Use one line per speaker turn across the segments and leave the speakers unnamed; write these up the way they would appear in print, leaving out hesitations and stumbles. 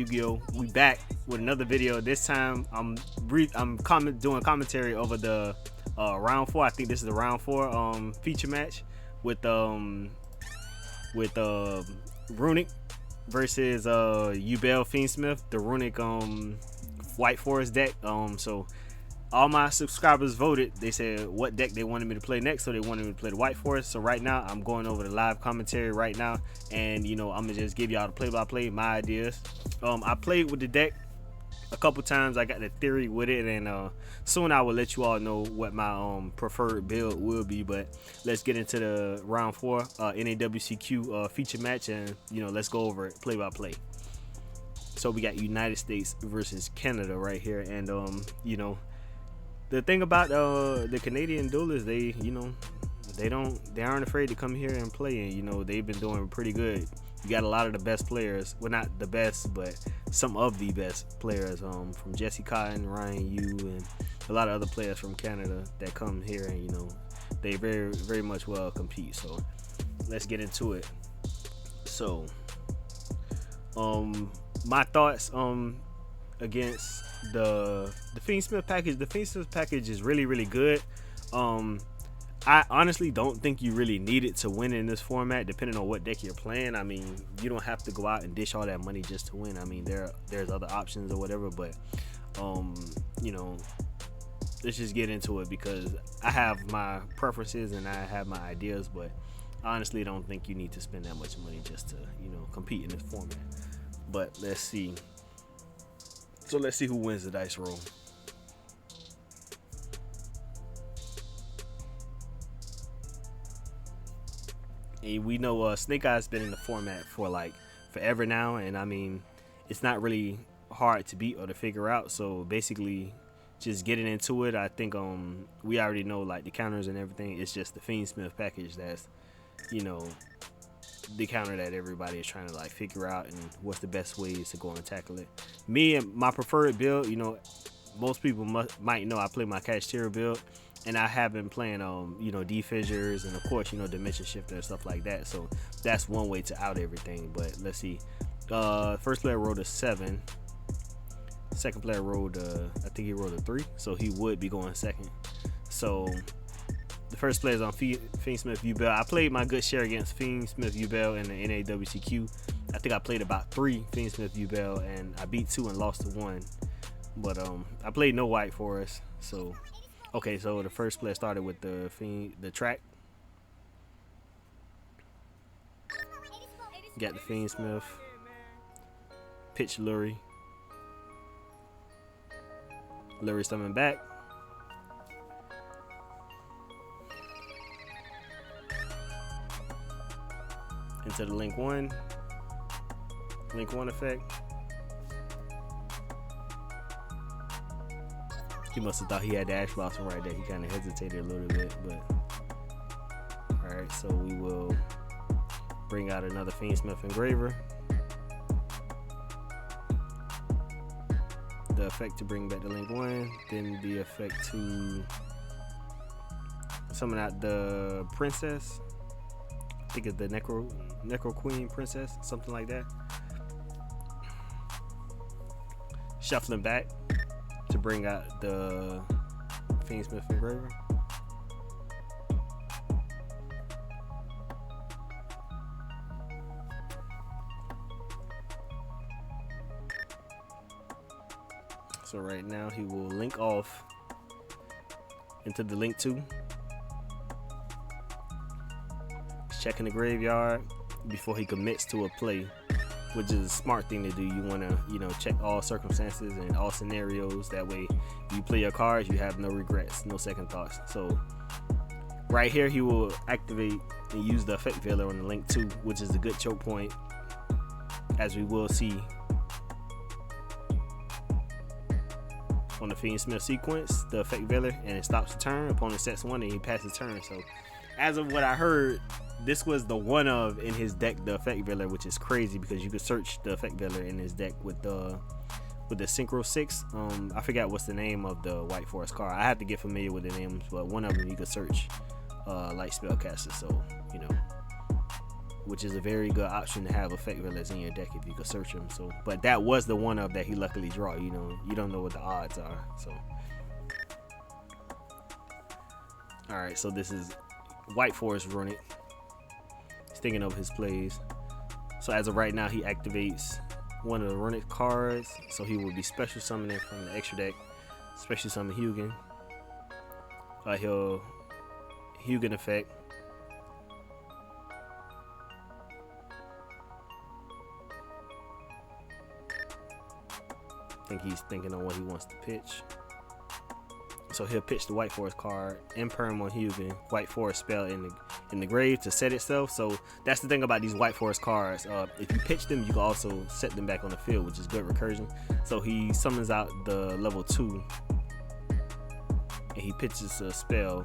Yu-Gi-Oh! We back with another video. This time I'm doing commentary over the round 4. I think this is the round 4 feature match with RUNICK versus YUBEL FIENDSMITH, the RUNICK White Forest deck. So all my subscribers voted. They said what deck they wanted me to play next, so they wanted me to play the White Forest. So right now I'm going over the live commentary right now, and I'm gonna just give y'all the play-by-play, my ideas. I played with the deck a couple times. I got the theory with it, and soon I will let you all know what my preferred build will be. But let's get into the round 4 WCQ feature match, and let's go over it play-by-play. So we got United States versus Canada right here, and the thing about the Canadian duelists, they aren't afraid to come here and play, and they've been doing pretty good. You got a lot of the best players, well, not the best, but some of the best players from Jesse Cotton, Ryan Yu, and a lot of other players from Canada that come here, and they very, very much well compete. So let's get into it. So my thoughts against the FIENDSMITH package. The FIENDSMITH package is really, really good. I honestly don't think you really need it to win in this format, depending on what deck you're playing. I mean, you don't have to go out and dish all that money just to win. I mean, there's other options or whatever, but let's just get into it, because I have my preferences and I have my ideas, but I honestly don't think you need to spend that much money just to compete in this format. But let's see. So let's see who wins the dice roll. And we know Snake Eye's been in the format for like forever now, and I mean, it's not really hard to beat or to figure out. So basically, just getting into it, I think we already know like the counters and everything. It's just the FIENDSMITH package that's the counter that everybody is trying to like figure out, and what's the best ways to go and tackle it. Me and my preferred build, most people might know I play my Cashier build, and I have been playing D-Fissures, and of course Dimension Shifter and stuff like that. So that's one way to out everything. But let's see. First player rolled a 7. Second player rolled I think he rolled a 3, so he would be going second. So the first player is on FIENDSMITH YUBEL. I played my good share against FIENDSMITH YUBEL in the WCQ. I think I played about 3 FIENDSMITH YUBEL, and I beat 2 and lost to 1. But I played no White Forest. So okay, so the first player started with the track. Got the FIENDSMITH. Pitch Lurie. Lurie's coming back. Into the Link 1 effect. He must have thought he had the Ash Blossom right there. He kind of hesitated a little bit, but alright, so we will bring out another FIENDSMITH Engraver. The effect to bring back the Link 1, then the effect to summon out the Princess. I think it's the Necro Queen Princess, something like that. Shuffling back to bring out the FIENDSMITH Engraver. So right now he will link off into the Link 2. Checking the graveyard before he commits to a play, which is a smart thing to do. You want to check all circumstances and all scenarios. That way you play your cards, you have no regrets, no second thoughts. So right here he will activate and use the effect veiler on the Link 2, which is a good choke point, as we will see on the FIENDSMITH sequence, the effect veiler, and it stops the turn. Opponent sets 1 and he passes turn. So as of what I heard, this was the one of in his deck, the effect veiler, which is crazy because you could search the effect veiler in his deck with the Synchro 6. I forgot what's the name of the White Forest card. I have to get familiar with the names, but one of them you could search like Spellcaster. So which is a very good option to have effect villas in your deck if you could search them. So, but that was the one of that he luckily draw. You know, you don't know what the odds are. So, all right. So this is White Forest Runick. He's thinking of his plays. So as of right now, he activates one of the Runick cards. So he will be special summoning from the extra deck. Special summon Hugin. He'll Hugin effect. I think he's thinking on what he wants to pitch. So he'll pitch the White Forest card, Imperm on Hugin, White Forest spell in the grave to set itself. So that's the thing about these White Forest cards. If you pitch them, you can also set them back on the field, which is good recursion. So he summons out the level 2, and he pitches a spell.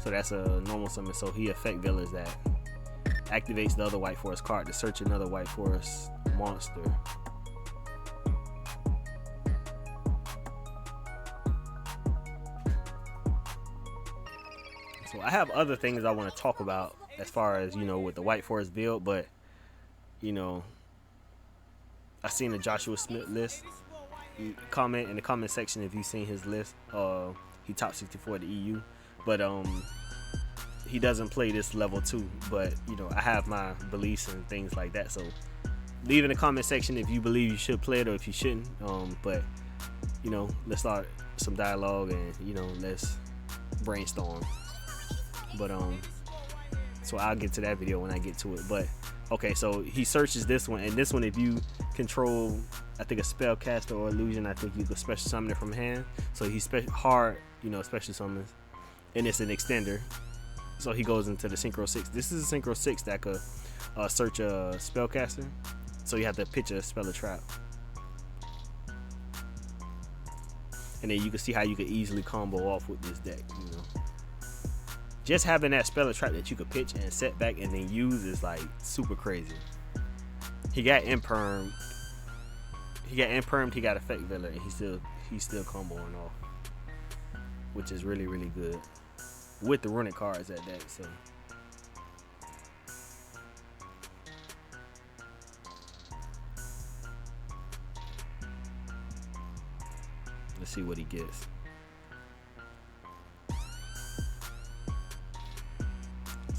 So that's a normal summon. So he effect villas that activates the other White Forest card to search another White Forest monster. So I have other things I want to talk about as far as, you know, with the White Forest build, but, you know, I seen the Joshua Smith list. Comment in the comment section if you've seen his list. He top 64 at the EU, but he doesn't play this level 2. But, you know, I have my beliefs and things like that. So leave in the comment section if you believe you should play it or if you shouldn't. But, you know, let's start some dialogue and, you know, let's brainstorm. But so I'll get to that video when I get to it. But okay, so he searches this one, and this one, if you control, I think, a spellcaster or illusion, I think you could special summon it from hand. So he's hard, you know, special summons, and it's an extender. So he goes into the Synchro 6. This is a Synchro 6 that could search a spellcaster. So you have to pitch a spell or trap, and then you can see how you could easily combo off with this deck. You know, just having that spell or trap that you could pitch and set back and then use is like super crazy. He got impermed. He got effect villa, and he's still comboing off, which is really, really good with the Runick cards at that. So let's see what he gets.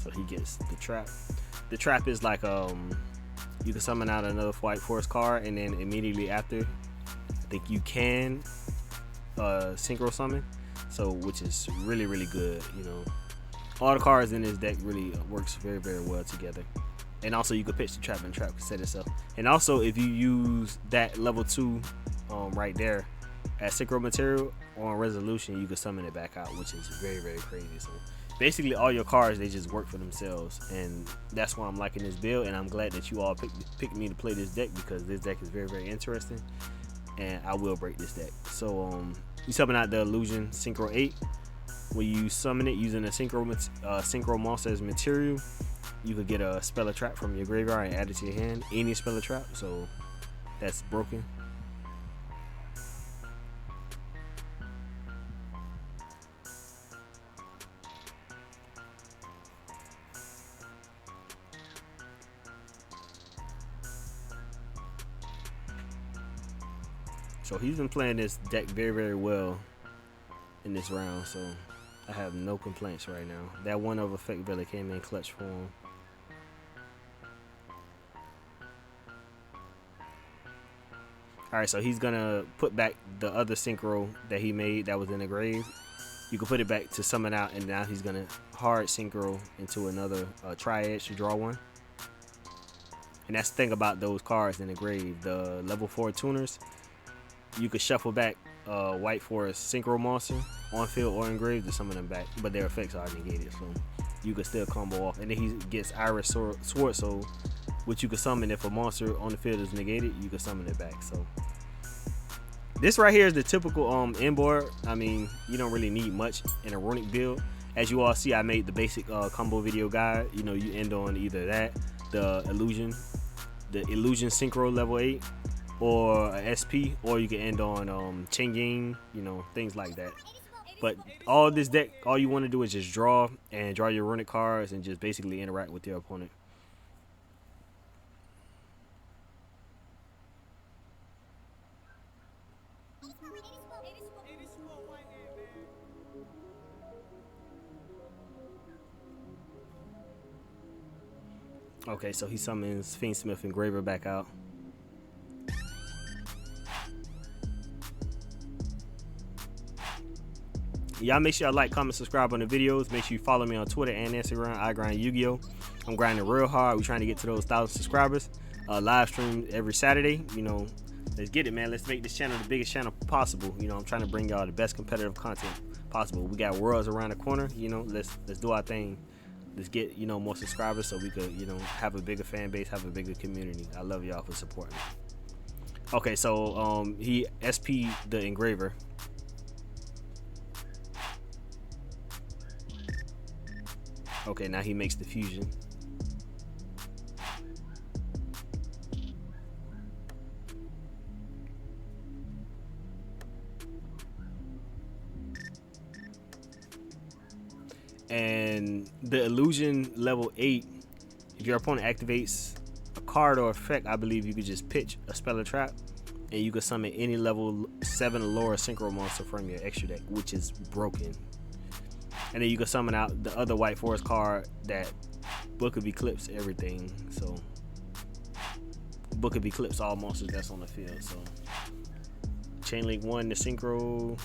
So he gets the trap. The trap is like you can summon out another White Forest card, and then immediately after, I think you can synchro summon. So which is really, really good. You know, all the cards in this deck really works very, very well together. And also you can pitch the trap, and trap can set itself. And also if you use that level 2 right there as synchro material on resolution, you can summon it back out, which is very, very crazy. So basically all your cards, they just work for themselves, and that's why I'm liking this build. And I'm glad that you all picked me to play this deck, because this deck is very, very interesting, and I will break this deck. So you summon out the illusion Synchro 8. When you summon it using a synchro monster as material, you could get a spell or trap from your graveyard and add it to your hand. Any spell or trap, so that's broken. So he's been playing this deck very, very well in this round, so I have no complaints right now. That one of effect villa came in clutch for him. Alright, so he's gonna put back the other synchro that he made that was in the grave. You can put it back to summon out, and now he's gonna hard synchro into another triad to draw one. And that's the thing about those cards in the grave, the level 4 tuners. You could shuffle back White Forest synchro monster on field or engraved to summon them back, but their effects are negated, so you could still combo off. And then he gets Iris Sword Soul, which you could summon if a monster on the field is negated. You could summon it back. So this right here is the typical inboard. I mean, you don't really need much in a Runick build. As you all see, I made the basic combo video guide. You know, you end on either that, the illusion synchro level 8, or a SP, or you can end on Chinging, you know, things like that. But all this deck, all you want to do is just draw your Runick cards and just basically interact with your opponent. Okay, so he summons FIENDSMITH Engraver back out. Y'all make sure y'all like, comment, subscribe on the videos. Make sure you follow me on Twitter and Instagram. I grind Yu-Gi-Oh. I'm grinding real hard. We're trying to get to those 1,000 subscribers. Live stream every Saturday. You know, let's get it, man. Let's make this channel the biggest channel possible. You know, I'm trying to bring y'all the best competitive content possible. We got worlds around the corner. You know, let's do our thing. Let's get, you know, more subscribers so we could, you know, have a bigger fan base, have a bigger community. I love y'all for supporting me. Okay, so he SP the Engraver. Okay, now he makes the fusion. And the illusion level 8, if your opponent activates a card or effect, I believe you could just pitch a spell or trap, and you could summon any level 7 or lower synchro monster from your extra deck, which is broken. And then you can summon out the other White Forest card that Book of Eclipse everything. So Book of Eclipse all monsters that's on the field. So Chain Link 1, the synchro.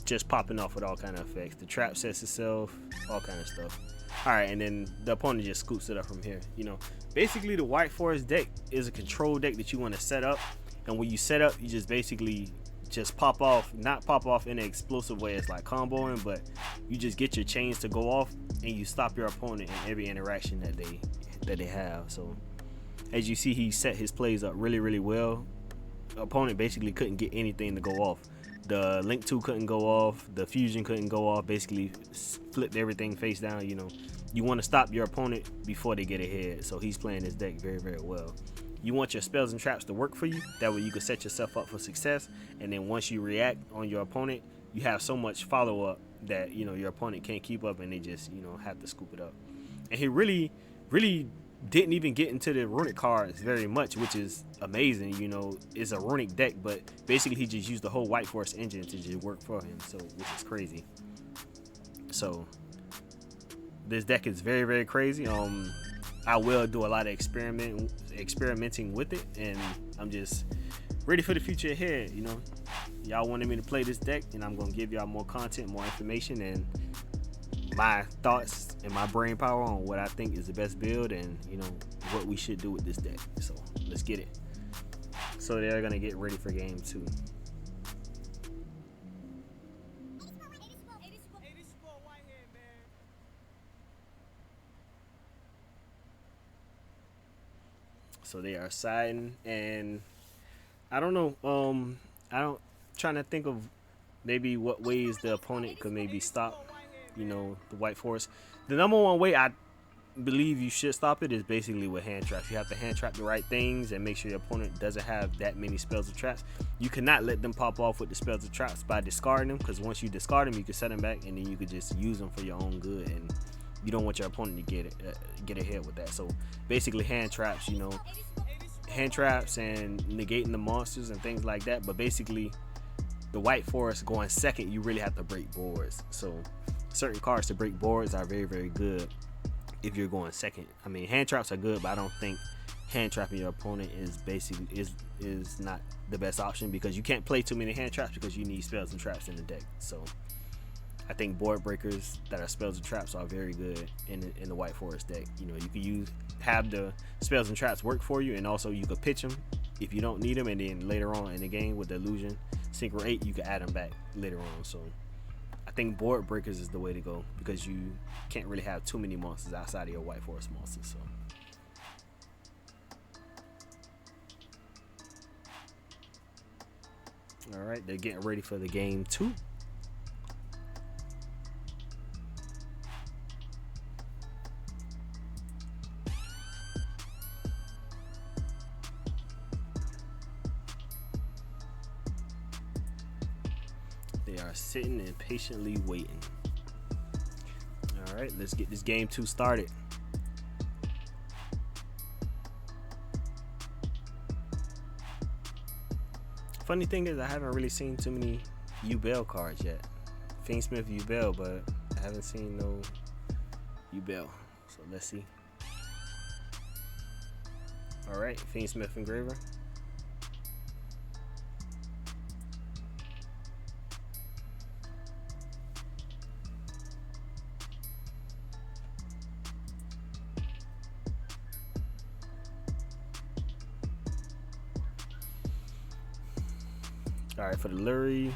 Just popping off with all kind of effects. The trap sets itself, all kind of stuff. Alright, and then the opponent just scoops it up from here. You know, basically the White Forest deck is a control deck that you want to set up. And when you set up, you just basically just pop off, not pop off in an explosive way as like comboing, but you just get your chains to go off and you stop your opponent in every interaction that they have. So as you see, he set his plays up really well. The opponent basically couldn't get anything to go off. The Link 2 couldn't go off, the Fusion couldn't go off, basically flipped everything face down. You know, you want to stop your opponent before they get ahead. So he's playing his deck very well. You want your spells and traps to work for you. That way you can set yourself up for success. And then once you react on your opponent, you have so much follow-up that, you know, your opponent can't keep up and they just, you know, have to scoop it up. And he really didn't even get into the Runick cards very much, which is amazing. You know, it's a Runick deck, but basically he just used the whole White Forest engine to just work for him. So, which is crazy. So this deck is very crazy. I will do a lot of experimenting with it, and I'm just ready for the future ahead. You know, y'all wanted me to play this deck, and I'm gonna give y'all more content, more information, and my thoughts and my brain power on what I think is the best build, and you know what we should do with this deck. So let's get it. So they're gonna get ready for game 2. So they are siding, and I don't know. Trying to think of maybe what ways the opponent could maybe stop, you know, the White Forest. The number one way I believe you should stop it is basically with hand traps. You have to hand trap the right things and make sure your opponent doesn't have that many spells or traps. You cannot let them pop off with the spells or traps by discarding them, because once you discard them, you can set them back, and then you could just use them for your own good, and you don't want your opponent to get ahead with that. So basically hand traps, you know, hand traps and negating the monsters and things like that. But basically the White Forest going second, you really have to break boards. So certain cards to break boards are very good if you're going second. I mean, hand traps are good, but I don't think hand trapping your opponent is basically is not the best option, because you can't play too many hand traps because you need spells and traps in the deck. So I think board breakers that are spells and traps are very good in the White Forest deck. You know, you can have the spells and traps work for you, and also you could pitch them if you don't need them, and then later on in the game with the illusion synchro 8, you can add them back later on. So I think board breakers is the way to go, because you can't really have too many monsters outside of your White Forest monsters. So all right, they're getting ready for the game 2. They are sitting and patiently waiting. All right, let's get this game 2 started. Funny thing is, I haven't really seen too many Yubel cards yet. FIENDSMITH YUBEL, but I haven't seen no Yubel. So let's see. Alright, FIENDSMITH engraver. Alright, for the Lurie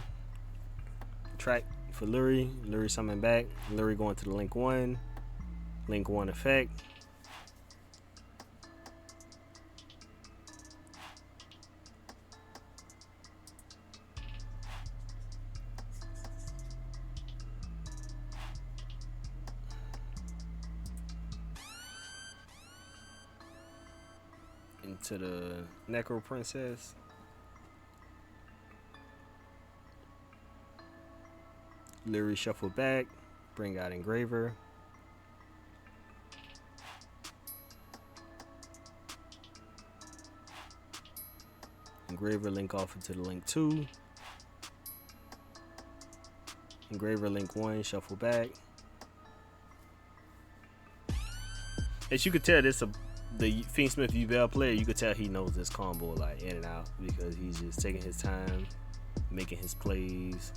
track, for Lurie summon back, Lurie going to the link 1 effect. Into the Necro Princess. Lurie shuffle back, bring out engraver. Engraver link off into the link 2. Engraver link 1, shuffle back. As you could tell, this the FIENDSMITH YUBEL player, you could tell he knows this combo like in and out because he's just taking his time, making his plays.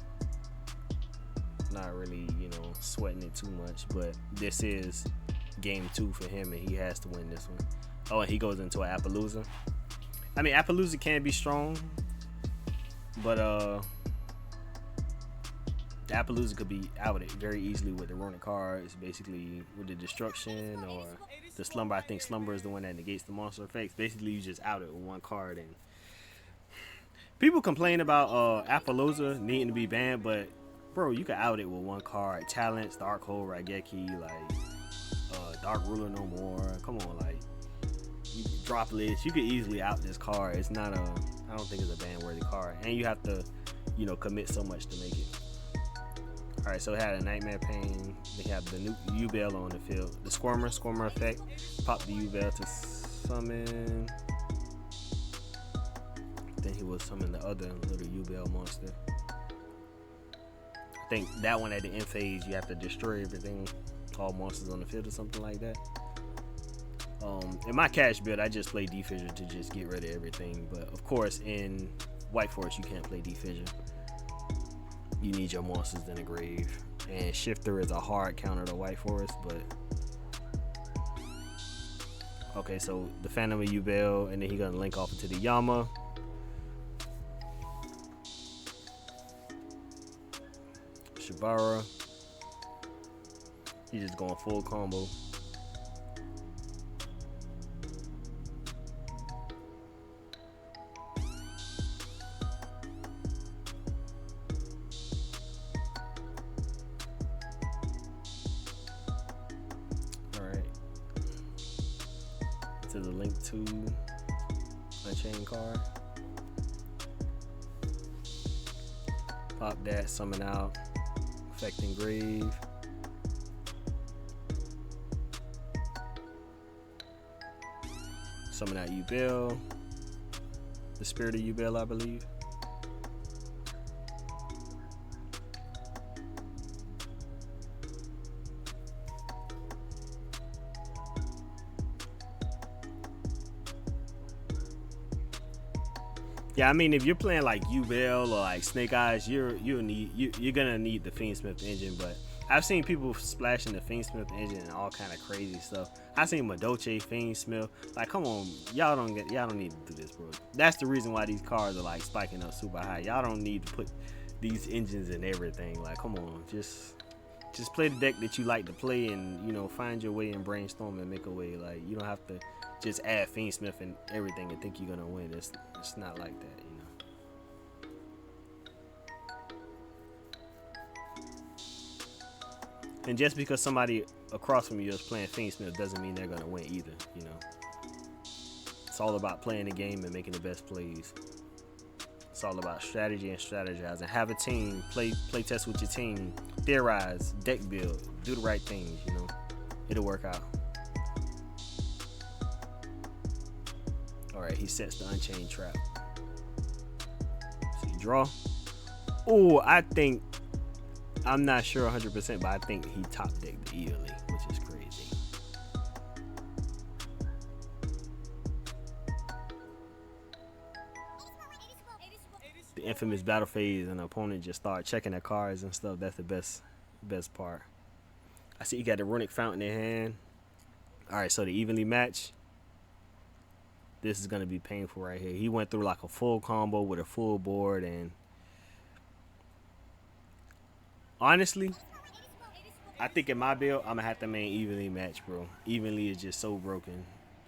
Not really, you know, sweating it too much, but this is game 2 for him and he has to win this one. Oh, and he goes into an Appaloosa. I mean, Appaloosa can be strong, but the Appaloosa could be outed very easily with the RUNICK cards, basically with the destruction or the slumber. I think slumber is the one that negates the monster effects. Basically, you just out it with one card. And people complain about Appaloosa needing to be banned, but bro, you can out it with one card. Talents, Darkhold, Raigeki, like Dark Ruler no more. Come on, like you droplets. You could easily out this card. It's not a. I don't think it's a ban worthy card, and you have to, you know, commit so much to make it. All right, so it had a Nightmare Pain. They have the new Yubel on the field. The Squirmer effect. Pop the Yubel to summon. Then he will summon the other little Yubel monster. I think that one at the end phase, you have to destroy everything, all monsters on the field or something like that. In my cash build, I just play D-Fissure to just get rid of everything. But of course, in White Forest, you can't play D-Fissure. You need your monsters in the grave. And Shifter is a hard counter to White Forest, but okay, so the Phantom of Yubel, and then he's gonna link off into the Yama. Shibara. He's just going full combo. To the link 2 Unchained card. Pop that, summon out, effect engrave. Summon out Yubel. The Spirit of Yubel, I believe. Yeah, I mean, if you're playing like Yubel or like Snake Eyes, you're gonna need the FIENDSMITH engine. But I've seen people splashing the FIENDSMITH engine and all kind of crazy stuff. I've seen Madoche, FIENDSMITH. Like, come on, y'all don't need to do this, bro. That's the reason why these cards are like spiking up super high. Y'all don't need to put these engines in everything. Like, come on, just play the deck that you like to play, and you know, find your way and brainstorm and make a way. Like, you don't have to just add FIENDSMITH and everything and think you're gonna win. It's not like that, you know. And just because somebody across from you is playing FIENDSMITH doesn't mean they're gonna win either, you know. It's all about playing the game and making the best plays. It's all about strategy and strategizing. Have a team, play test with your team, theorize, deck build, do the right things, you know. It'll work out. Alright, he sets the Unchained trap. draw. Oh, I think, I'm not sure 100%, but I think he top decked evenly, which is crazy. The infamous battle phase and the opponent just start checking their cards and stuff. That's the best part. I see you got the Runick Fountain in hand. Alright, so the evenly match. This is gonna be painful right here. He went through like a full combo with a full board, and honestly, I think in my build, I'm gonna have to main evenly match, bro. Evenly is just so broken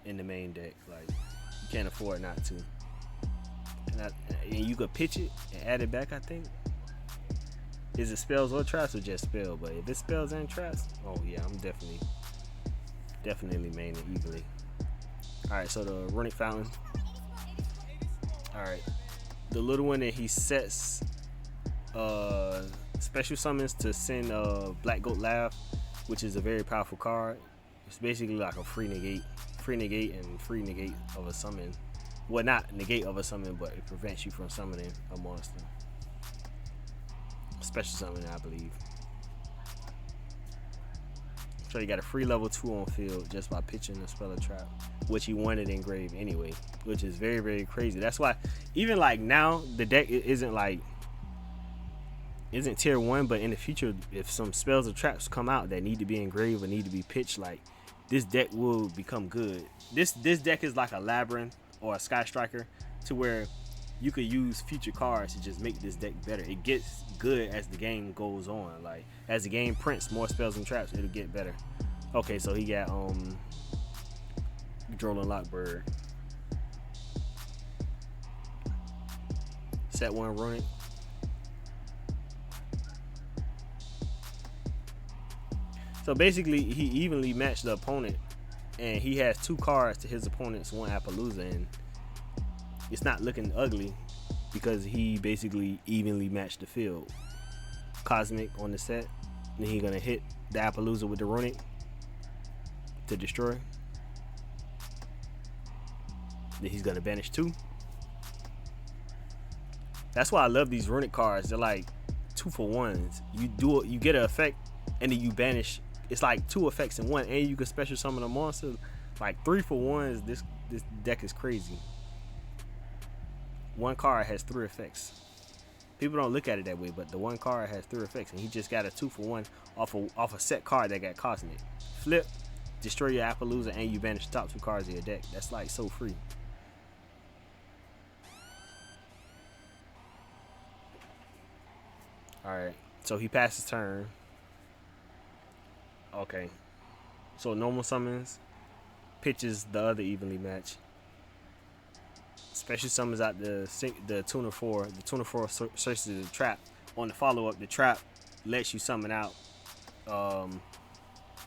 in the main deck. Like, you can't afford not to. And you could pitch it and add it back, I think. Is it spells or traps or just spell? But if it's spells and traps, oh yeah, I'm definitely maining evenly. Alright, so the Runick Fountain. Alright. The little one that he sets special summons to send Black Goat Laugh, which is a very powerful card. It's basically like a free negate and free negate of a summon. Well, not negate of a summon, but it prevents you from summoning a monster. Special summon, I believe. So you got a free level 2 on field just by pitching the spell or trap, which he wanted engraved anyway, which is very, very crazy. That's why even like now the deck isn't tier 1, but in the future, if some spells or traps come out that need to be engraved or need to be pitched, like, this deck will become good. This deck is like a Labyrinth or a Sky Striker, to where you could use future cards to just make this deck better. It gets good as the game goes on. Like, as the game prints more spells and traps, it'll get better. Okay, so he got Drolin Lockbird. Set 1 Runick. So basically, he evenly matched the opponent, and he has 2 cards to his opponent's 1 Appaloosa, and it's not looking ugly because he basically evenly matched the field. Cosmic on the set, then he's gonna hit the Appaloosa with the Runick to destroy. Then he's gonna banish 2. That's why I love these Runick cards. They're like 2-for-1s. You get an effect, and then you banish. It's like 2 effects in 1, and you can special summon a monster. Like 3-for-1s. This deck is crazy. 1 card has 3 effects. People don't look at it that way, but the 1 card has 3 effects, and he just got a 2-for-1 off a set card that got Cosmic. Flip, destroy your Appaloosa, and you banish the top 2 cards of your deck. That's like so free. Alright, so he passes turn. Okay, so normal summons, pitches the other evenly match. Special summons out the Tuna 4. The Tuna 4 searches the trap. On the follow up, the trap lets you summon out.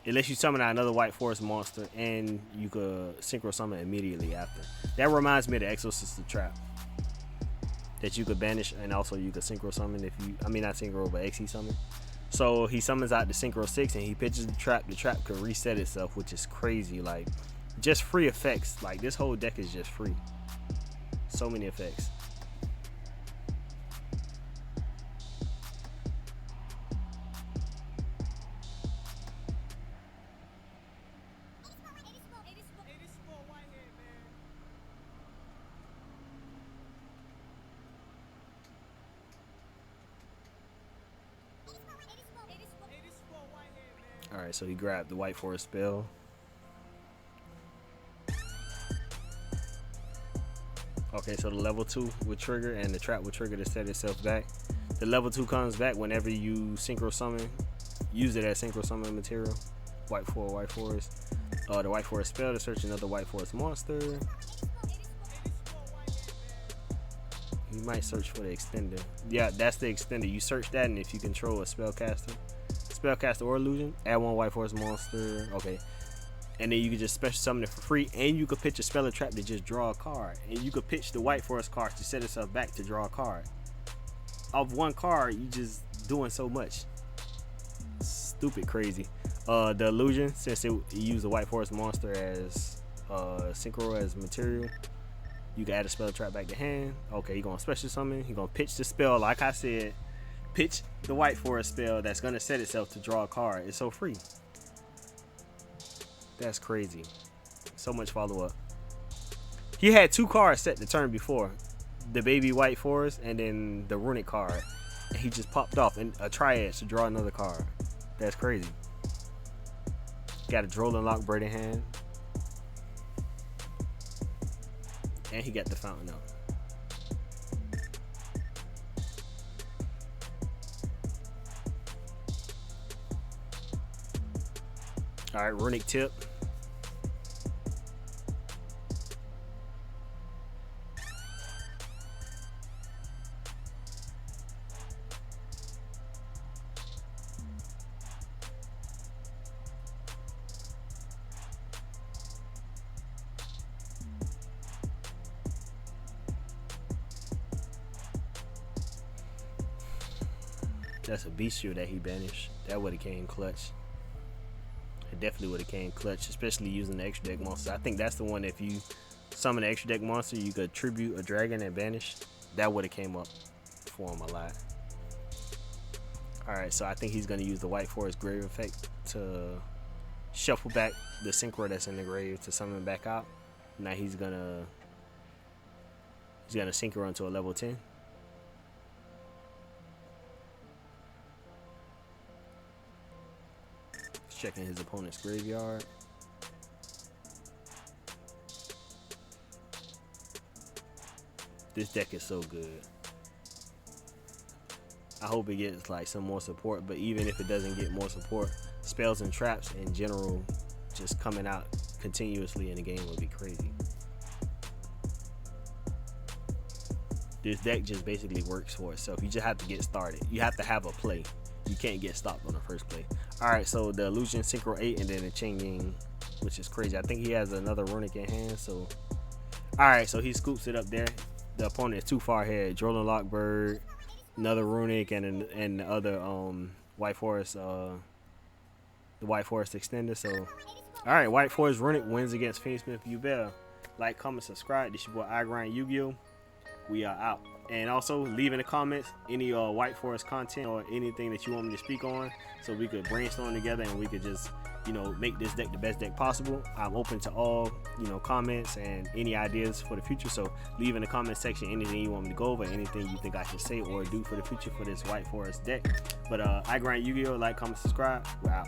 It lets you summon out another White Forest monster, and you could synchro summon immediately after. That reminds me of the Exorcist trap that you could banish, and also you could synchro summon if you. I mean, not synchro, but XE summon. So he summons out the synchro 6, and he pitches the trap. The trap could reset itself, which is crazy. Like, just free effects. Like, this whole deck is just free. So many effects. Alright, so he grabbed the White Forest spell. Okay, so the level 2 would trigger, and the trap would trigger to set itself back. The level 2 comes back whenever you synchro summon. Use it as synchro summon material. White Forest. The White Forest spell to search another White Forest monster. You might search for the extender. Yeah, that's the extender. You search that, and if you control a spellcaster or illusion, add 1 White Forest monster. Okay. And then you can just special summon it for free, and you could pitch a spell or trap to just draw a card. And you could pitch the White Forest card to set itself back to draw a card. Off 1 card, you just doing so much. Stupid crazy. The illusion, since it used the White Forest monster as synchro as material, You can add a spell trap back to hand. Okay, you're gonna special summon. You're gonna pitch the spell, like I said. Pitch the White Forest spell that's gonna set itself to draw a card. It's so free. That's crazy. So much follow up. He had 2 cards set the turn before. The baby White Forest and then the Runick card. And he just popped off in a triad to draw another card. That's crazy. Got a Droll and Lock Bird in hand. And he got the fountain up. Alright, Runick tip. That's a bestial that he banished. That would have came clutch. It definitely would have came clutch, especially using the extra deck monster. I think that's the one, if you summon an extra deck monster, you could tribute a dragon and banish. That would have came up for him a lot. Alright, so I think he's going to use the White Forest grave effect to shuffle back the synchro that's in the grave to summon back out. Now he's gonna synchro into a level 10. Checking his opponent's graveyard. This deck is so good. I hope it gets like some more support, but even if it doesn't get more support, spells and traps in general just coming out continuously in the game would be crazy. This deck just basically works for itself. You just have to get started. You have to have a play. You can't get stopped on the first play. Alright, so the Illusion Synchro 8 and then the Changing, which is crazy. I think he has another Runick in hand, so alright, so he scoops it up there. The opponent is too far ahead. Droll and Lock Bird, another Runick, and the other White Forest, the White Forest extender. So alright, White Forest Runick wins against FIENDSMITH YUBEL. Like, comment, subscribe. This your boy YUGIOH. We are out. And also leave in the comments any White Forest content or anything that you want me to speak on, so we could brainstorm together and we could just, you know, make this deck the best deck possible. I'm open to all, you know, comments and any ideas for the future. So leave in the comment section anything you want me to go over, anything you think I should say or do for the future for this White Forest deck. But YUGIOH, like, comment, subscribe. We're out.